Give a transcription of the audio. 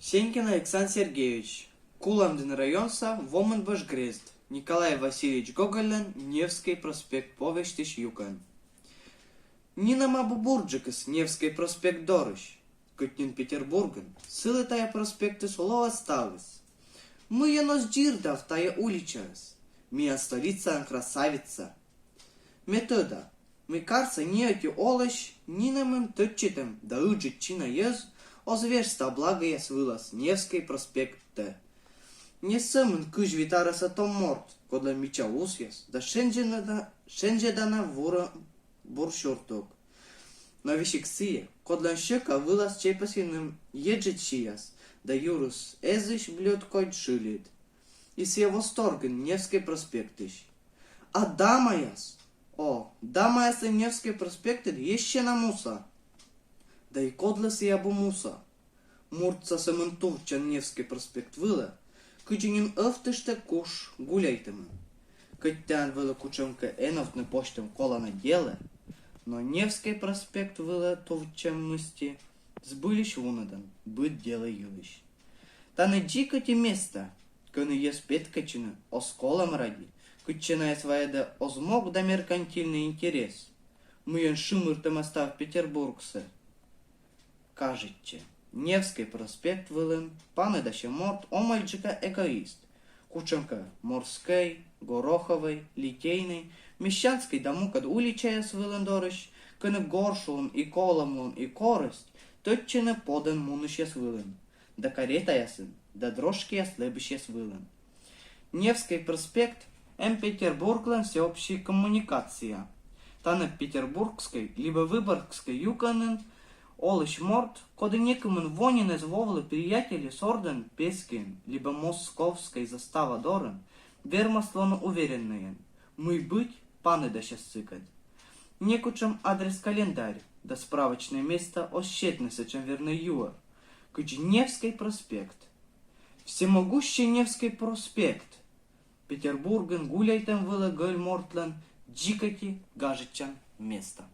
Сенькин Александр Сергеевич, Куламдин районса, Воман Башгрест, Николай Васильевич Гоголен, Невский проспект Повештиш Юкан. Нина Мабубурджикас, Невский проспект Дорыш, Кутнин Петербурген, сылы тая проспекты Соло осталось. Мы я нос джирдав тая уличарас, мия столица красавица. Метода, мы карца не эти олощ, нинамым тычитым, да уджит чина ез, озверста блага я свылас Невский проспект Т. Не сымын кыж витараса том морт, кодла мича усьяс, да шенжедана вура буршуртук. Но вещиксия, кодла щека вылас чепасиным еджит чияс, да юрус эзыш блюд кой шилит. И с его восторген Невский проспектыш. А дамаяс, дамаяс и Невский проспект еще на муса. Да и кодлас я бу муса. Муртса саментувчан Невский проспект выла, кычинин öftыште куш гуляйтымын. Кыттян выла кучемка эновтны почтым колана деле, но Невский проспект выла тувчан мысти сбылищ вунадан, быт дело юлищ. Та не джикати места, кыны ес петкачины, осколам ради, кычина своеда озмог да меркантильный интерес. Мыен шимыртым остав Петербургсе. Кажется, Невский проспект вылен, паны даше морт омальджика эгоист. Кученка Морской, Гороховой, Литейной, Мещанской дому кад уличая с вылен дорощ, кыны горшулун и коломлун и корость, тотчины поден мунуща с вылен. Да карета ясын, да дрожки я слебище с вылен. Невский проспект Петербурглен всеобщей коммуникация. Таны Петербургской, либо Выборгской юканен, Олыш морт, коды некомен вонин из вовлы приятели сорден пескин, либо московской застава дорен, вермаслоно уверенные, мы быть, паны да сейчас цыкать. Некучем адрес календарь, да справочное место ощетнется, чем верный юар, кыч Невский проспект. Всемогущий Невский проспект. Петербурген гуляйтем вылы гölь мортлен, джикати гажичан место.